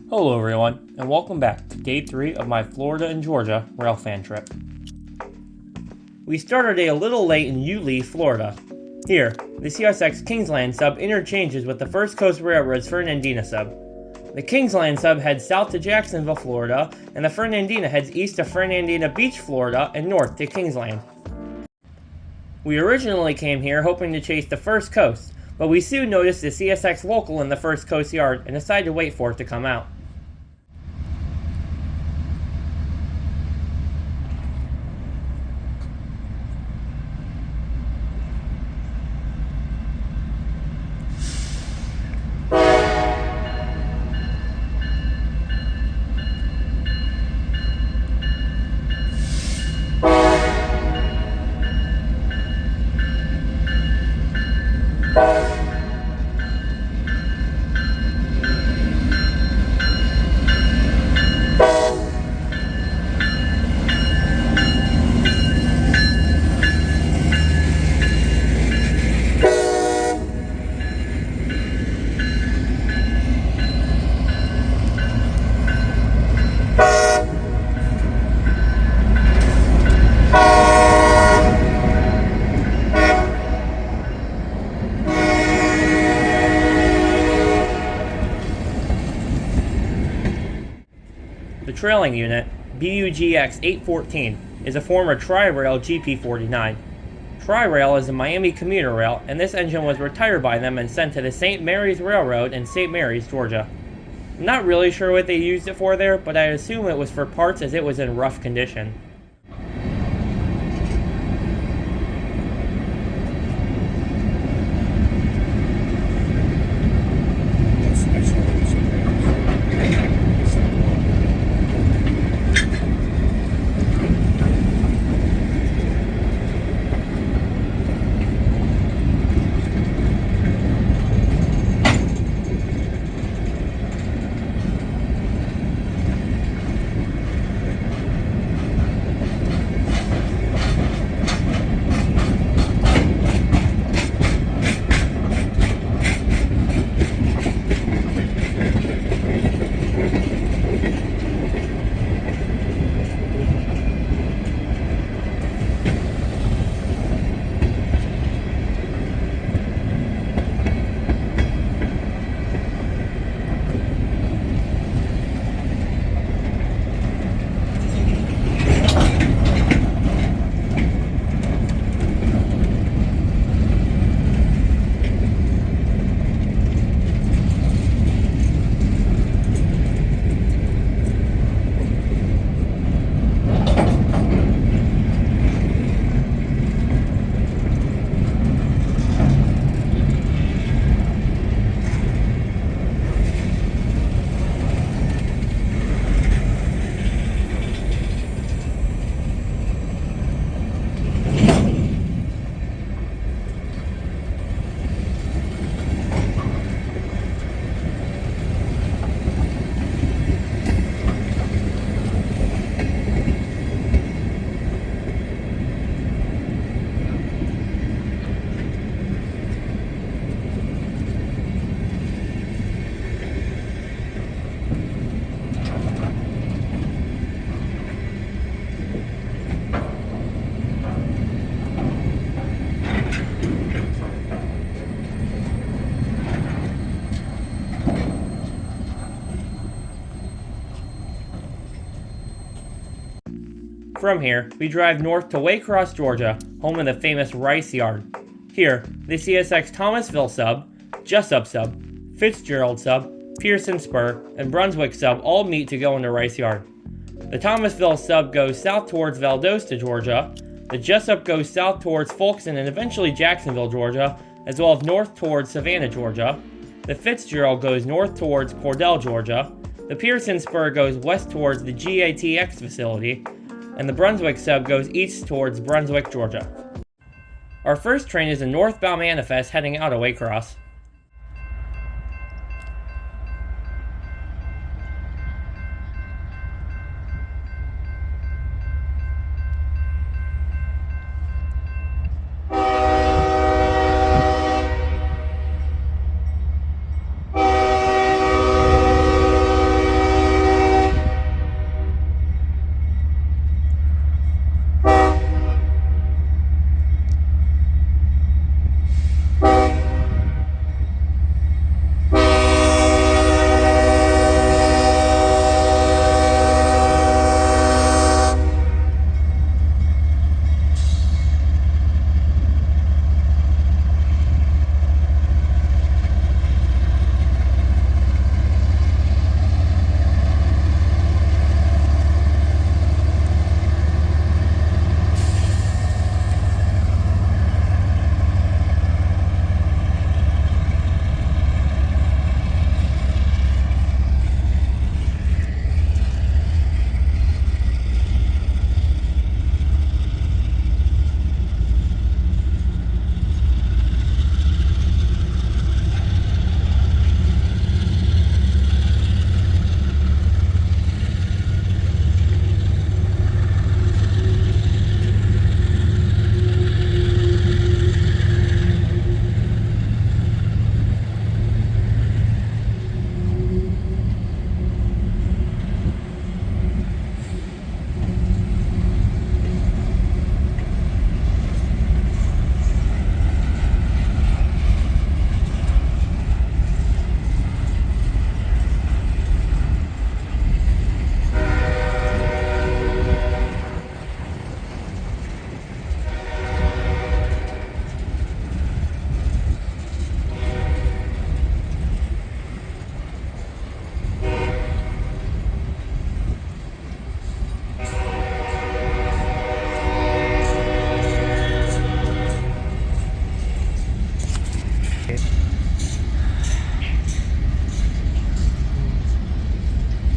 Hello everyone, and welcome back to day 3 of my Florida and Georgia Railfan trip. We start our day a little late in Yulee, Florida. Here, the CSX Kingsland sub interchanges with the First Coast Railroad's Fernandina sub. The Kingsland sub heads south to Jacksonville, Florida, and the Fernandina heads east to Fernandina Beach, Florida, and north to Kingsland. We originally came here hoping to chase the First Coast, but we soon noticed the CSX local in the First Coast yard and decided to wait for it to come out. The trailing unit, BUGX 814, is a former Tri-Rail GP49. Tri-Rail is a Miami commuter rail, and this engine was retired by them and sent to the St. Mary's Railroad in St. Mary's, Georgia. I'm not really sure what they used it for there, but I assume it was for parts as it was in rough condition. From here, we drive north to Waycross, Georgia, home of the famous Rice Yard. Here, the CSX Thomasville sub, Jessup sub, Fitzgerald sub, Pearson Spur, and Brunswick sub all meet to go into Rice Yard. The Thomasville sub goes south towards Valdosta, Georgia. The Jessup goes south towards Folkson and eventually Jacksonville, Georgia, as well as north towards Savannah, Georgia. The Fitzgerald goes north towards Cordell, Georgia. The Pearson Spur goes west towards the GATX facility, and the Brunswick sub goes east towards Brunswick, Georgia. Our first train is a northbound manifest heading out of Waycross.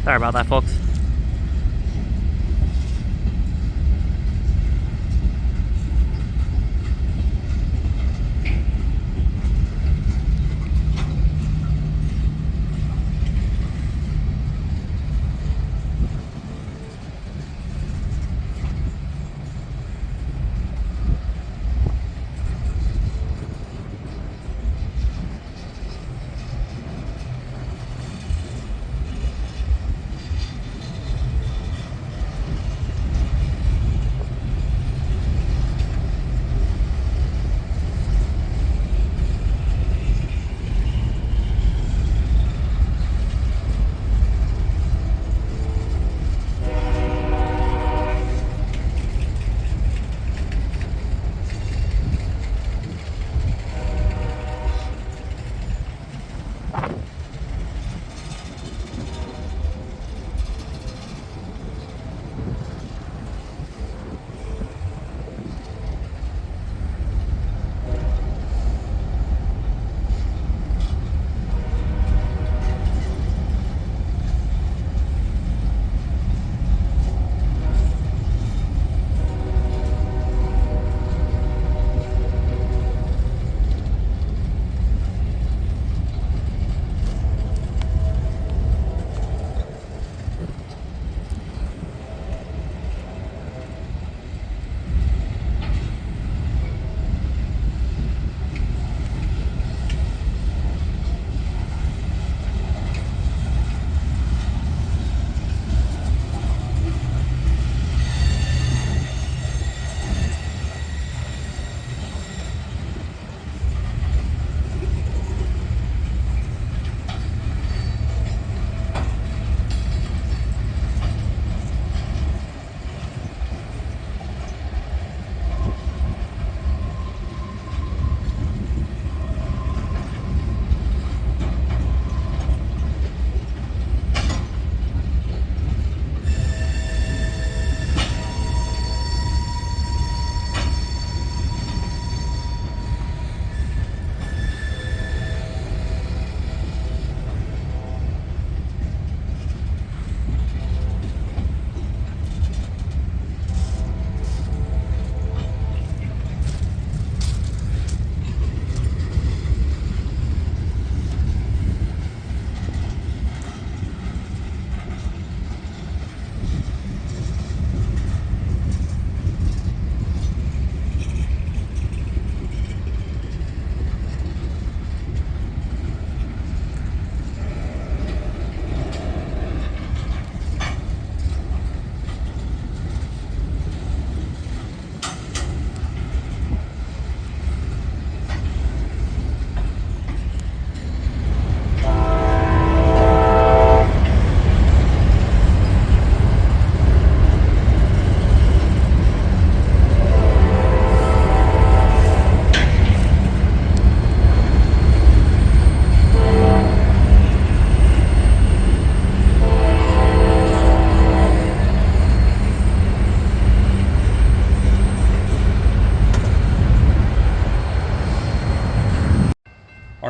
Sorry about that, folks.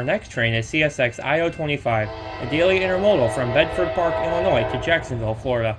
Our next train is CSX IO25, a daily intermodal from Bedford Park, Illinois to Jacksonville, Florida.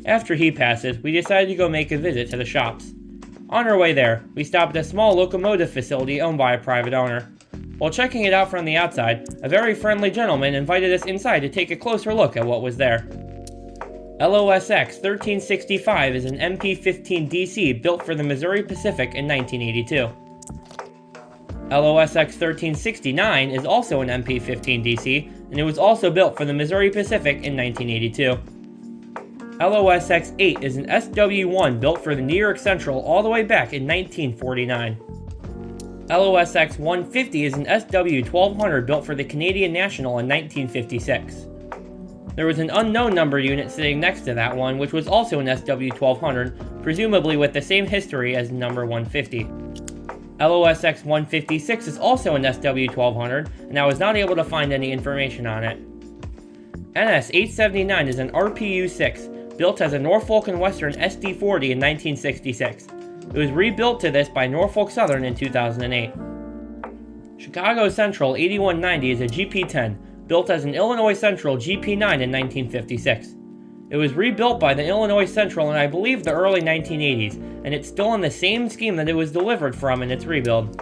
After he passes, we decided to go make a visit to the shops. On our way there, we stopped at a small locomotive facility owned by a private owner. While checking it out from the outside, a very friendly gentleman invited us inside to take a closer look at what was there. LOSX 1365 is an MP-15 DC built for the Missouri Pacific in 1982. LOSX 1369 is also an MP-15 DC, and it was also built for the Missouri Pacific in 1982. LOSX 8 is an SW-1 built for the New York Central all the way back in 1949. LOSX 150 is an SW-1200 built for the Canadian National in 1956. There was an unknown number unit sitting next to that one, which was also an SW-1200, presumably with the same history as number 150. LOSX 156 is also an SW-1200, and I was not able to find any information on it. NS 879 is an RPU-6, built as a Norfolk & Western SD-40 in 1966. It was rebuilt to this by Norfolk Southern in 2008. Chicago Central 8190 is a GP-10, built as an Illinois Central GP-9 in 1956. It was rebuilt by the Illinois Central in I believe the early 1980s, and it's still in the same scheme that it was delivered from in its rebuild.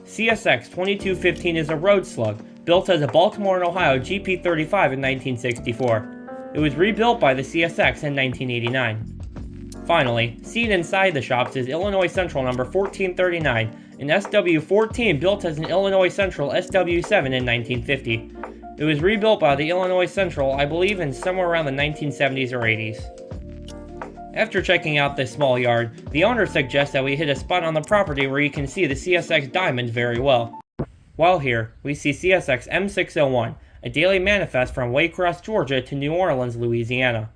CSX 2215 is a road slug, built as a Baltimore and Ohio GP-35 in 1964. It was rebuilt by the CSX in 1989. Finally, seen inside the shops is Illinois Central number 1439, an SW-14 built as an Illinois Central SW-7 in 1950. It was rebuilt by the Illinois Central, I believe, in somewhere around the 1970s or 80s. After checking out this small yard, the owner suggests that we hit a spot on the property where you can see the CSX Diamond very well. While here, we see CSX M601, a daily manifest from Waycross, Georgia to New Orleans, Louisiana.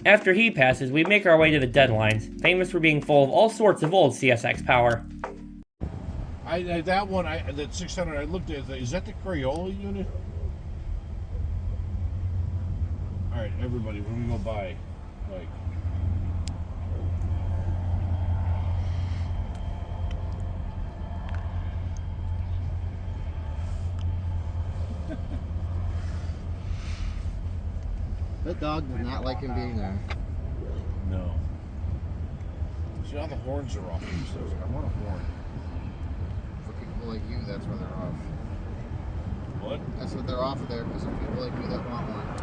After he passes, we make our way to the deadlines, famous for being full of all sorts of old CSX power. That 600, I looked at it. Is that the Crayola unit? All right, everybody, when we go by, like. That dog does not like him being there. No. See how the horns are off. He says, I want a horn. For people like you, that's where they're off. What? That's what they're off there because of people like you that want one.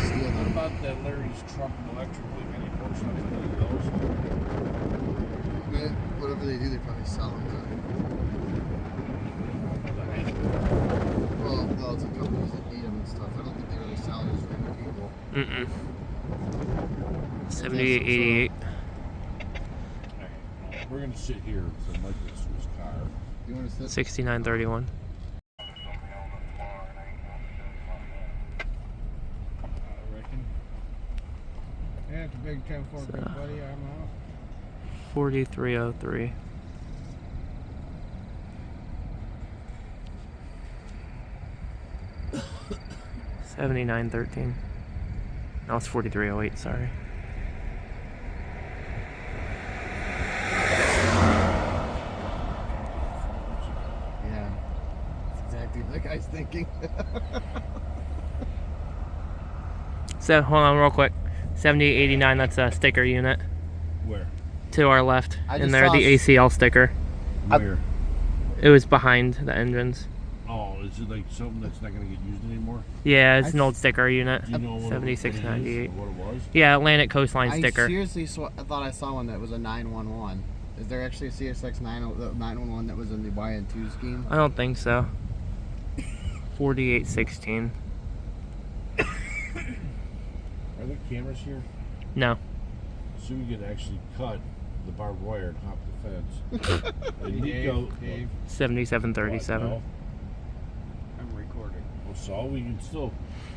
Steal What them. about that Larry's truck and electric? Any portion of any of those? Man, whatever they do, they probably sell them. Well, no, it's a companies that need them and stuff. I don't think they really sell them to random people. 7888. We're gonna sit here so Mike gets to his car. You want to sit? 6931. I reckon. Yeah, it's a big 10-4 big buddy. I'm out. 4303. $79.13. No, it's 4308, sorry. Yeah. That's exactly what the guy's thinking. So, hold on real quick. 7889, that's a sticker unit. Where? To our left. I And just there, saw the ACL sticker. Where? It was behind the engines. Oh, is it like something that's not gonna get used anymore? Yeah, it's an old sticker unit. Do you know what 7698. What it was? Yeah, Atlantic Coastline I sticker. seriously thought I saw one that was a 911. Is there actually a CSX 911 that was in the YN2 scheme? I don't think so. 4816. Are there cameras here? No. So we could actually cut the barbed wire and hop the fence. And Nico, Dave, 7737. No. I'm recording. Well, so we can still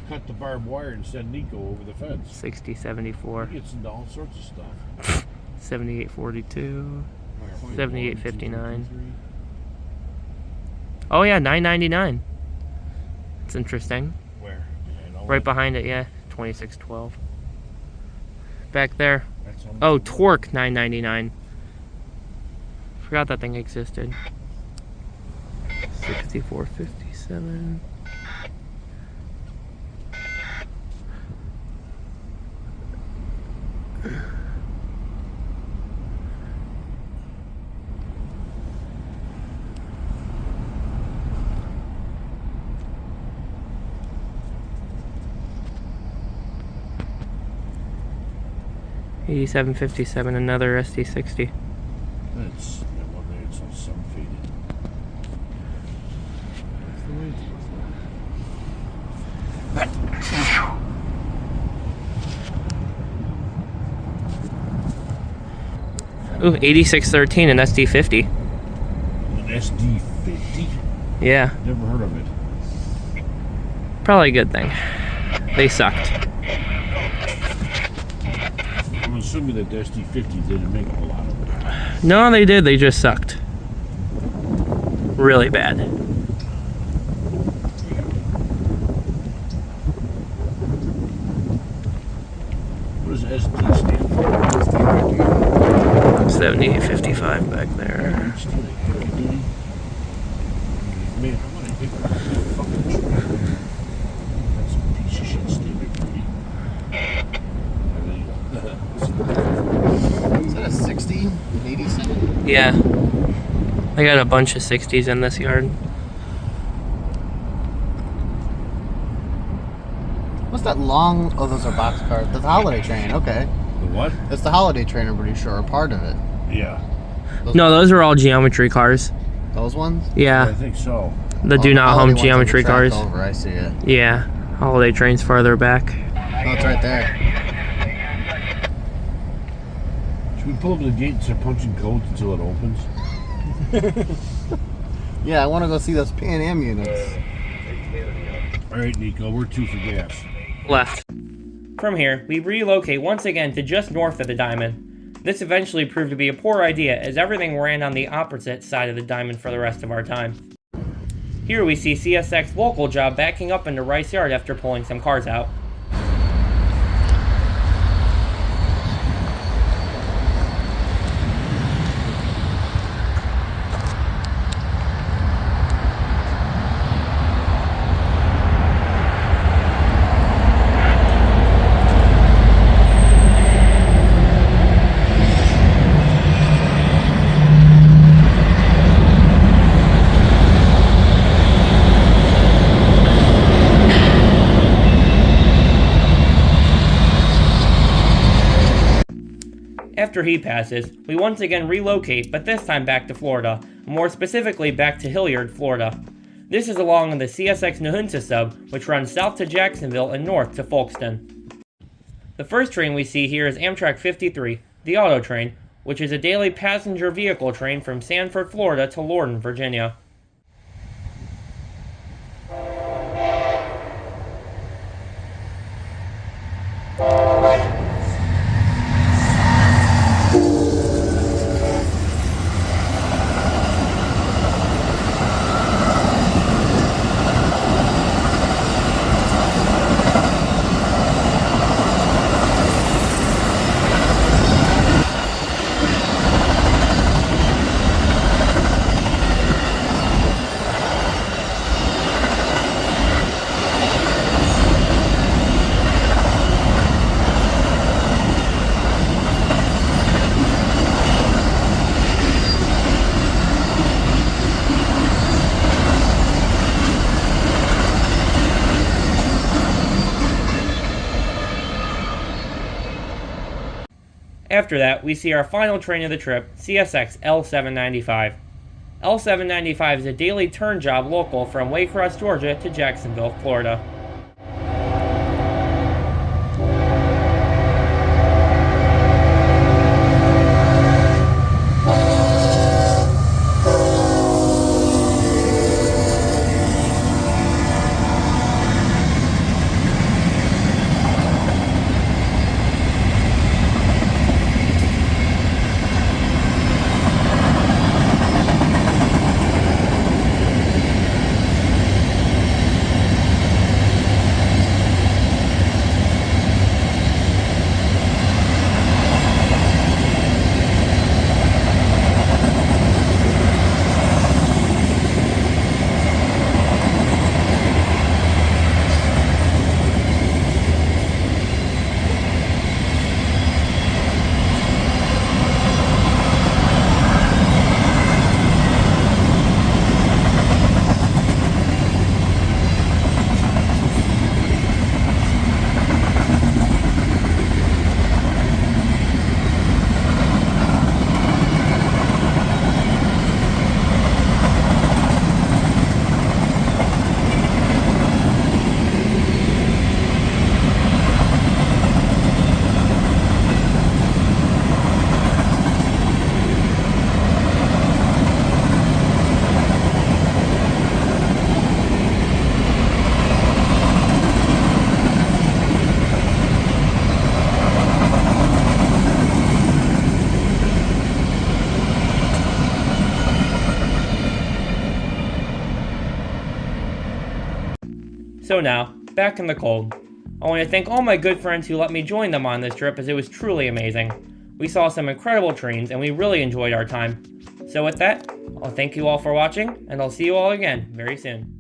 cut the barbed wire and send Nico over the fence. 6074. He gets into all sorts of stuff. 7842. Where? 7859. Oh yeah, 999. It's interesting. Where? Right behind it, yeah. 2612. Back there. That's Oh, Torque 999. Forgot that thing existed. 6457. $87.57, another SD60. It's some faded. That's the way it's Ooh, 8613 and SD50. An SD50? Yeah, Never heard of it. probably a good thing. They sucked. I'm assuming that the SD50 didn't make a lot of it. No, they did. They just sucked. Really bad. What does SD stand for? 7855 back there. Man, I want to hit that fucking truck. That's a piece of shit standing duty. Is that a 60? An 87? Yeah. I got a bunch of 60s in this yard. What's that long? Oh, those are box cars. That's the holiday train. Okay. The what? That's the holiday train, I'm pretty sure. A part of it. Yeah. No, those are all geometry cars. Those ones? I Yeah, think so. the do not holiday home ones on the geometry track cars. Over, I see it. Yeah, holiday trains farther back. Oh, it's right there. Should we pull up the gate and start punching codes until it opens? Yeah, I want to go see those Pan Am units. All right, Nico, we're 2 for gas. Left. From here, we relocate once again to just north of the diamond. This eventually proved to be a poor idea as everything ran on the opposite side of the diamond for the rest of our time. Here we see CSX local job backing up into Rice Yard after pulling some cars out. After he passes, we once again relocate, but this time back to Florida, more specifically back to Hilliard, Florida. This is along the CSX Nahunta sub, which runs south to Jacksonville and north to Folkston. The first train we see here is Amtrak 53, the auto train, which is a daily passenger vehicle train from Sanford, Florida to Lorton, Virginia. After that, we see our final train of the trip, CSX L795. L795 is a daily turn job local from Waycross, Georgia to Jacksonville, Florida. So now, back in the cold. I want to thank all my good friends who let me join them on this trip as it was truly amazing. We saw some incredible trains and we really enjoyed our time. So with that, I'll thank you all for watching and I'll see you all again very soon.